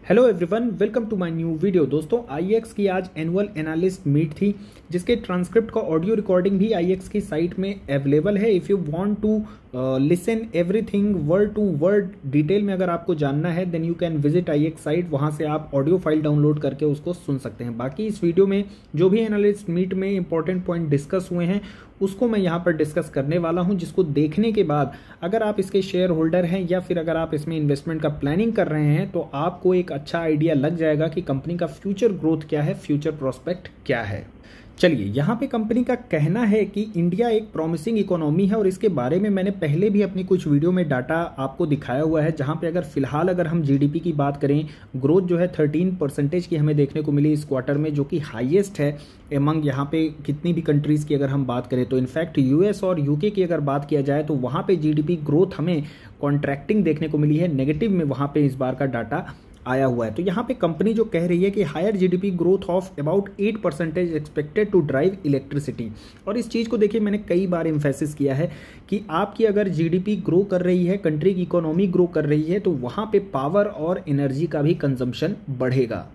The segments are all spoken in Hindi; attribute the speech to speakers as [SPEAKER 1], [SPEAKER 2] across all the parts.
[SPEAKER 1] Hello everyone, welcome to my new video. दोस्तों, आईएक्स की आज एनुअल एनालिस्ट मीट थी, जिसके ट्रांसक्रिप्ट का ऑडियो रिकॉर्डिंग भी आईएक्स की साइट में अवेलेबल है। If you want to listen everything word to word detail में अगर आपको जानना है, then you can visit IX site. वहां से आप ऑडियो फाइल डाउनलोड करके उसको सुन सकते हैं। बाकी इस वीडियो में जो भी एनालिस्ट मीट में इंपॉर्टेंट पॉइंट डिस्कस हुए हैं उसको मैं यहाँ पर डिस्कस करने वाला हूँ, जिसको देखने के बाद अगर आप इसके शेयर होल्डर हैं या फिर अगर आप इसमें इन्वेस्टमेंट का प्लानिंग कर रहे हैं तो आपको एक अच्छा आइडिया लग जाएगा कि कंपनी का फ्यूचर ग्रोथ क्या है, फ्यूचर प्रोस्पेक्ट क्या है। चलिए, यहाँ पे कंपनी का कहना है कि इंडिया एक प्रॉमिसिंग इकोनॉमी है और इसके बारे में मैंने पहले भी अपनी कुछ वीडियो में डाटा आपको दिखाया हुआ है, जहाँ पे अगर हम जीडीपी की बात करें, ग्रोथ जो है 13% की हमें देखने को मिली इस क्वार्टर में, जो कि हाईएस्ट है एमंग यहाँ पे कितनी भी कंट्रीज़ की अगर हम बात करें तो। इनफैक्ट यूएस और यूके की अगर बात किया जाए तो वहाँ पे जीडीपी ग्रोथ हमें कॉन्ट्रैक्टिंग देखने को मिली है, नेगेटिव में वहाँ पे इस बार का डाटा आया हुआ है। तो यहाँ पे कंपनी जो कह रही है कि higher GDP growth of about 8% expected to drive electricity. और इस चीज़ को देखिए, मैंने कई बार एम्फेसिस किया है कि आपकी अगर जीडीपी ग्रो कर रही है, कंट्री की इकोनॉमी ग्रो कर रही है, तो वहाँ पे पावर और एनर्जी का भी कंजम्पशन बढ़ेगा।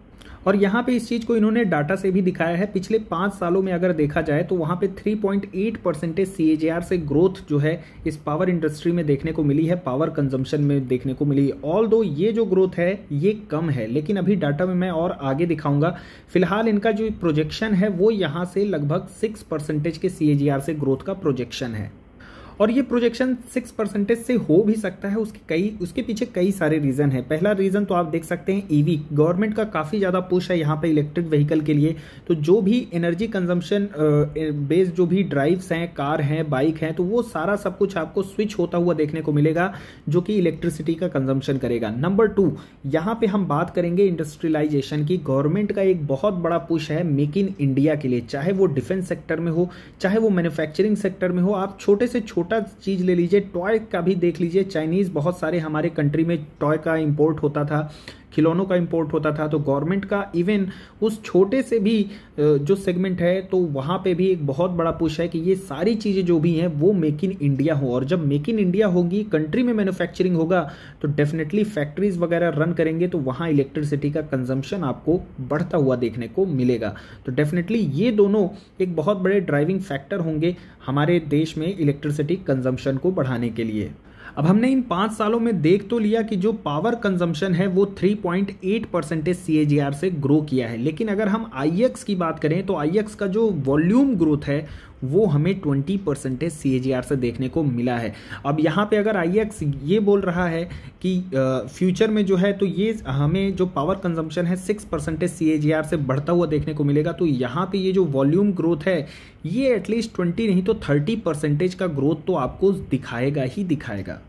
[SPEAKER 1] और यहाँ पे इस चीज़ को इन्होंने डाटा से भी दिखाया है। पिछले 5 सालों में अगर देखा जाए तो वहाँ पे 3.8% CAGR से ग्रोथ जो है इस पावर इंडस्ट्री में देखने को मिली है, पावर कंजम्पशन में देखने को मिली है। ऑल्दो ये जो ग्रोथ है ये कम है, लेकिन अभी डाटा में मैं और आगे दिखाऊंगा। फिलहाल इनका जो प्रोजेक्शन है वो यहाँ से लगभग 6% के CAGR से ग्रोथ का प्रोजेक्शन है। और ये प्रोजेक्शन 6% से हो भी सकता है, उसके पीछे कई सारे रीज़न है। पहला रीज़न तो आप देख सकते हैं, ईवी गवर्नमेंट का काफ़ी ज़्यादा पुश है यहाँ पे इलेक्ट्रिक व्हीकल के लिए। तो जो भी एनर्जी कंजम्पशन बेस्ड जो भी ड्राइव्स हैं, कार हैं, बाइक हैं, तो वो सारा सब कुछ आपको स्विच होता हुआ देखने को मिलेगा, जो कि इलेक्ट्रिसिटी का कंजम्पशन करेगा। नंबर 2, यहाँ पे हम बात करेंगे इंडस्ट्रियलाइजेशन की। गवर्नमेंट का एक बहुत बड़ा पुश है मेक इन इंडिया के लिए, चाहे वो डिफेंस सेक्टर में हो, चाहे वो मैन्युफैक्चरिंग सेक्टर में हो। आप छोटे से छोटा चीज ले लीजिए, टॉय का भी देख लीजिए। चाइनीज बहुत सारे हमारे कंट्री में टॉय का इंपोर्ट होता था, खिलौनों का इंपोर्ट होता था। तो गवर्नमेंट का इवन उस छोटे से भी जो सेगमेंट है, तो वहाँ पे भी एक बहुत बड़ा पुश है कि ये सारी चीज़ें जो भी हैं वो मेक इन इंडिया हो। और जब मेक इन इंडिया होगी, कंट्री में मैन्युफैक्चरिंग होगा, तो डेफिनेटली फैक्ट्रीज वगैरह रन करेंगे, तो वहाँ इलेक्ट्रिसिटी का कंजम्पशन आपको बढ़ता हुआ देखने को मिलेगा। तो डेफिनेटली ये दोनों एक बहुत बड़े ड्राइविंग फैक्टर होंगे हमारे देश में इलेक्ट्रिसिटी कंजम्पशन को बढ़ाने के लिए। अब हमने इन 5 सालों में देख तो लिया कि जो पावर कंजम्पशन है वो 3.8% CAGR से ग्रो किया है, लेकिन अगर हम आईएक्स की बात करें तो आईएक्स का जो वॉल्यूम ग्रोथ है वो हमें 20% CAGR से देखने को मिला है। अब यहाँ पे अगर आईएक्स ये बोल रहा है कि फ्यूचर में जो है तो ये हमें जो पावर कंजम्पशन है 6% CAGR से बढ़ता हुआ देखने को मिलेगा, तो यहाँ पे ये जो वॉल्यूम ग्रोथ है ये एटलीस्ट 20 नहीं तो 30% का ग्रोथ तो आपको दिखाएगा ही दिखाएगा।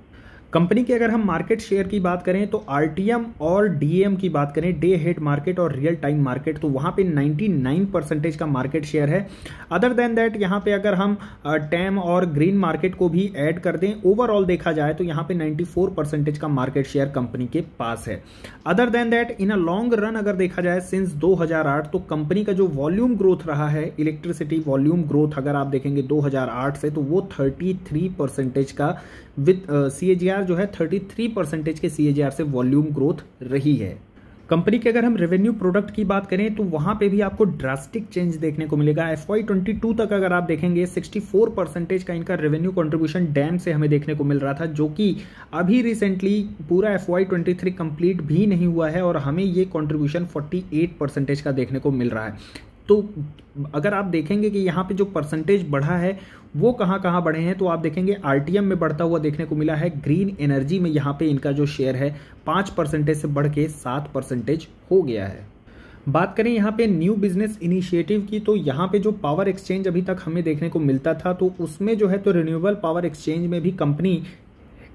[SPEAKER 1] कंपनी के अगर हम मार्केट शेयर की बात करें तो आरटीएम और डीएम की बात करें, डे हेड मार्केट और रियल टाइम मार्केट, तो वहाँ पे 99% का मार्केट शेयर है। अदर देन दैट यहाँ पे अगर हम टैम और ग्रीन मार्केट को भी ऐड कर दें, ओवरऑल देखा जाए तो यहाँ पे 94% का मार्केट शेयर कंपनी के पास है। Other than that in a long run अगर देखा जाए सिंस 2008, तो कंपनी का जो वॉल्यूम ग्रोथ रहा है, इलेक्ट्रिसिटी वॉल्यूम ग्रोथ अगर आप देखेंगे 2008 से, तो वो 33% का विद CAGR जो है 33% के CAGR से वॉल्यूम ग्रोथ रही है। कंपनी के अगर हम रेवेन्यू प्रोडक्ट की बात करें तो वहां पे भी आपको ड्रास्टिक चेंज देखने को मिलेगा। FY22 तक अगर आप देखेंगे 64% का इनका रेवेन्यू कंट्रीब्यूशन डैम से हमें देखने को मिल रहा था, जो कि अभी रिसेंटली पूरा FY23 कंप्लीट भी नहीं हुआ है और हमें ये कंट्रीब्यूशन 48% का देखने को मिल रहा है। तो अगर आप देखेंगे कि यहाँ पे जो परसेंटेज बढ़ा है वो कहाँ कहाँ बढ़े हैं, तो आप देखेंगे आरटीएम में बढ़ता हुआ देखने को मिला है। ग्रीन एनर्जी में यहाँ पे इनका जो शेयर है 5% से बढ़ के 7% हो गया है। बात करें यहाँ पे न्यू बिजनेस इनिशिएटिव की, तो यहाँ पे जो पावर एक्सचेंज अभी तक हमें देखने को मिलता था, तो उसमें जो है तो रिन्यूएबल पावर एक्सचेंज में भी कंपनी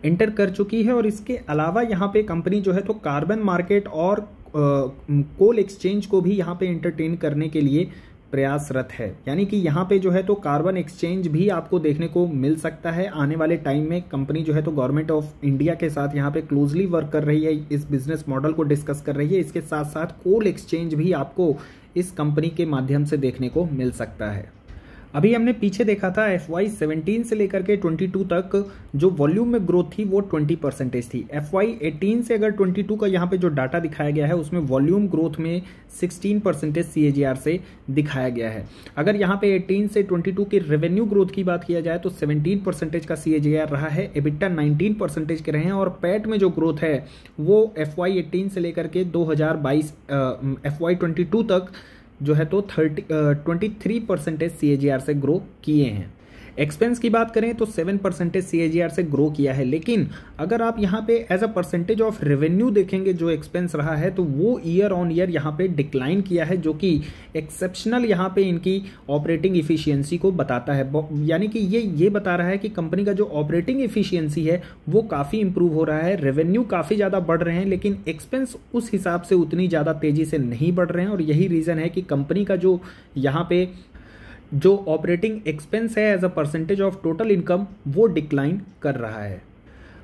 [SPEAKER 1] एंटर कर चुकी है। और इसके अलावा यहाँ पे कंपनी जो है तो कार्बन मार्केट और कोल एक्सचेंज को भी यहाँ पे एंटरटेन करने के लिए प्रयासरत है। यानी कि यहाँ पे जो है तो कार्बन एक्सचेंज भी आपको देखने को मिल सकता है आने वाले टाइम में। कंपनी जो है तो गवर्नमेंट ऑफ इंडिया के साथ यहाँ पे क्लोजली वर्क कर रही है, इस बिजनेस मॉडल को डिस्कस कर रही है। इसके साथ साथ कोल एक्सचेंज भी आपको इस कंपनी के माध्यम से देखने को मिल सकता है। अभी हमने पीछे देखा था FY17 से लेकर के 22 तक जो वॉल्यूम में ग्रोथ थी वो 20% थी। FY18 से अगर 22 का यहाँ पे जो डाटा दिखाया गया है उसमें वॉल्यूम ग्रोथ में 16% CAGR से दिखाया गया है। अगर यहाँ पे 18 से 22 के रेवेन्यू ग्रोथ की बात किया जाए तो 17% का CAGR रहा है, EBITDA 19% के रहे हैं और पैट में जो ग्रोथ है वो FY18 से लेकर के 2022 FY22 तक जो है तो 23% CAGR से ग्रो किए हैं। एक्सपेंस की बात करें तो 7% CAGR से ग्रो किया है, लेकिन अगर आप यहाँ पे as a percentage of revenue देखेंगे जो एक्सपेंस रहा है तो वो ईयर ऑन ईयर यहाँ पे डिक्लाइन किया है, जो कि एक्सेप्शनल यहाँ पे इनकी ऑपरेटिंग इफिशियंसी को बताता है। यानी कि ये बता रहा है कि कंपनी का जो ऑपरेटिंग इफिशियंसी है वो काफ़ी इंप्रूव हो रहा है, रेवेन्यू काफ़ी ज़्यादा बढ़ रहे हैं, लेकिन एक्सपेंस उस हिसाब से उतनी ज़्यादा तेज़ी से नहीं बढ़ रहे हैं। और यही रीज़न है कि कंपनी का जो यहाँ पे जो ऑपरेटिंग एक्सपेंस है as a percentage of total income वो डिक्लाइन कर रहा है।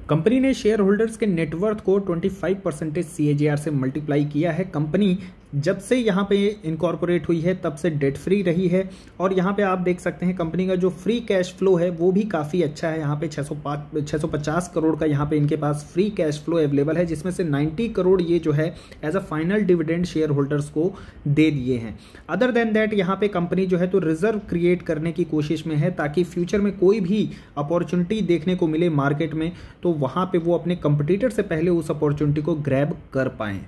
[SPEAKER 1] कंपनी ने शेयर होल्डर्स के नेटवर्थ को 25% CAGR से मल्टीप्लाई किया है। कंपनी जब से यहाँ पे इनकॉर्पोरेट हुई है तब से डेट फ्री रही है और यहाँ पे आप देख सकते हैं कंपनी का जो फ्री कैश फ्लो है वो भी काफ़ी अच्छा है। यहाँ पे 650 करोड़ का यहाँ पे इनके पास फ्री कैश फ्लो अवेलेबल है, जिसमें से 90 करोड़ ये जो है as a final dividend shareholders को दे दिए हैं। अदर देन दैट यहाँ पे कंपनी जो है तो रिजर्व क्रिएट करने की कोशिश में है ताकि फ्यूचर में कोई भी अपॉर्चुनिटी देखने को मिले मार्केट में तो वहाँ पे वो अपने कंपटीटर से पहले उस अपॉर्चुनिटी को ग्रैब कर पाएँ।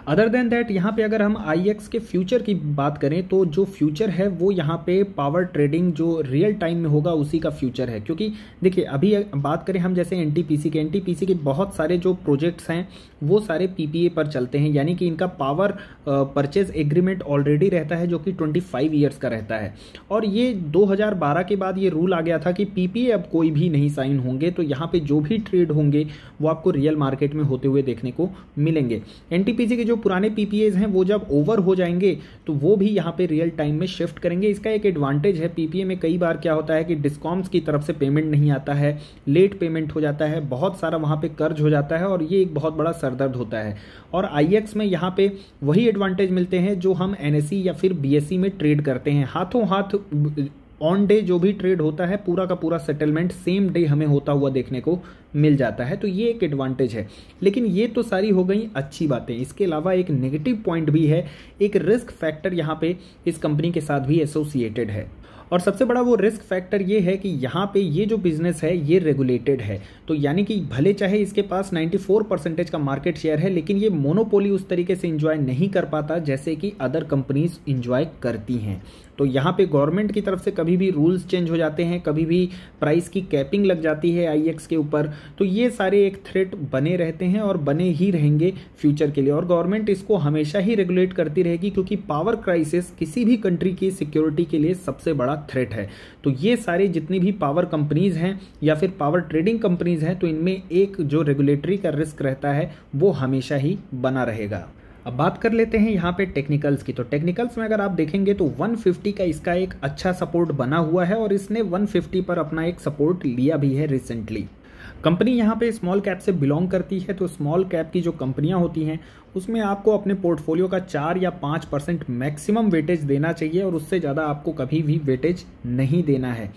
[SPEAKER 1] अदर देन दैट यहाँ पे अगर हम IEX के फ्यूचर की बात करें तो जो फ्यूचर है वो यहाँ पे पावर ट्रेडिंग जो रियल टाइम में होगा उसी का फ्यूचर है। क्योंकि देखिए अभी बात करें हम जैसे NTPC के बहुत सारे जो प्रोजेक्ट्स हैं वो सारे PPA पर चलते हैं, यानी कि इनका पावर परचेज एग्रीमेंट ऑलरेडी रहता है जो कि 25 ईयर्स का रहता है। और ये 2012 के बाद ये रूल आ गया था कि PPA अब कोई भी नहीं साइन होंगे, तो यहाँ पे जो भी ट्रेड होंगे वो आपको रियल मार्केट में होते हुए देखने को मिलेंगे। NTPC के जो पुराने PPAs हैं वो जब ओवर हो जाएंगे तो वो भी यहाँ पे रियल टाइम में शिफ्ट करेंगे। इसका एक एडवांटेज है, PPA में कई बार क्या होता है कि डिस्कॉम्स की तरफ से पेमेंट नहीं आता है, लेट पेमेंट हो जाता है, बहुत सारा वहाँ पे कर्ज हो जाता है और ये एक बहुत बड़ा सरदर्द होता है। और IEX में यहाँ पे वही एडवांटेज मिलते हैं जो हम NSE या फिर BSE में ट्रेड करते हैं। हाथों हाथ ऑन डे जो भी ट्रेड होता है पूरा का पूरा सेटलमेंट सेम डे हमें होता हुआ देखने को मिल जाता है, तो ये एक एडवांटेज है। लेकिन ये तो सारी हो गई अच्छी बातें, इसके अलावा एक नेगेटिव पॉइंट भी है, एक रिस्क फैक्टर यहाँ पे इस कंपनी के साथ भी एसोसिएटेड है। और सबसे बड़ा वो रिस्क फैक्टर ये है कि यहाँ पे ये जो बिजनेस है ये रेगुलेटेड है, तो यानी कि भले चाहे इसके पास 94% का मार्केट शेयर है लेकिन ये मोनोपोली उस तरीके से एंजॉय नहीं कर पाता जैसे कि अदर कंपनीज एंजॉय करती हैं। तो यहाँ पे गवर्नमेंट की तरफ से कभी भी रूल्स चेंज हो जाते हैं, कभी भी प्राइस की कैपिंग लग जाती है IEX के ऊपर, तो ये सारे एक थ्रेट बने रहते हैं और बने ही रहेंगे फ्यूचर के लिए। और गवर्नमेंट इसको हमेशा ही रेगुलेट करती रहेगी क्योंकि पावर क्राइसिस किसी भी कंट्री की सिक्योरिटी के लिए सबसे बड़ा थ्रेट है। तो ये सारी जितनी भी पावर कंपनीज हैं या फिर पावर ट्रेडिंग कंपनीज हैं तो इनमें एक जो रेगुलेटरी का रिस्क रहता है वो हमेशा ही बना रहेगा। अब बात कर लेते हैं यहाँ पे टेक्निकल्स की। तो टेक्निकल्स में अगर आप देखेंगे तो 150 का इसका एक अच्छा सपोर्ट बना हुआ है और इसने 150 पर अपना एक सपोर्ट लिया भी है रिसेंटली। कंपनी यहाँ पे स्मॉल कैप से बिलोंग करती है, तो स्मॉल कैप की जो कंपनियाँ होती हैं उसमें आपको अपने पोर्टफोलियो का 4 या 5% मैक्सिमम वेटेज देना चाहिए और उससे ज़्यादा आपको कभी भी वेटेज नहीं देना है।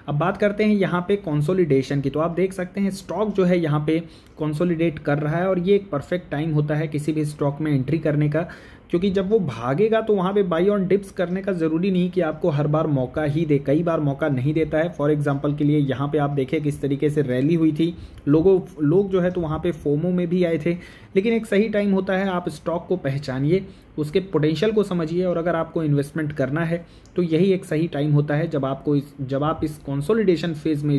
[SPEAKER 1] अब बात करते हैं यहाँ पे कंसोलिडेशन की। तो आप देख सकते हैं स्टॉक जो है यहाँ पे कंसोलिडेट कर रहा है और ये एक परफेक्ट टाइम होता है किसी भी स्टॉक में एंट्री करने का, क्योंकि जब वो भागेगा तो वहाँ पे बाई ऑन डिप्स करने का ज़रूरी नहीं कि आपको हर बार मौका ही दे, कई बार मौका नहीं देता है। फॉर एग्जांपल के लिए यहाँ पे आप देखें किस तरीके से रैली हुई थी, लोग जो है तो वहाँ पे फोमो में भी आए थे, लेकिन एक सही टाइम होता है, आप स्टॉक को पहचानिए, उसके पोटेंशियल को समझिए और अगर आपको इन्वेस्टमेंट करना है तो यही एक सही टाइम होता है जब आप इस कंसोलिडेशन फेज में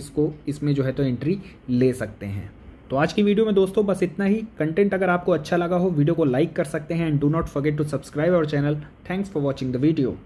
[SPEAKER 1] इसमें जो है तो एंट्री ले सकते हैं। तो आज की वीडियो में दोस्तों बस इतना ही। कंटेंट अगर आपको अच्छा लगा हो वीडियो को लाइक कर सकते हैं and do not forget to subscribe our channel. Thanks for watching the video.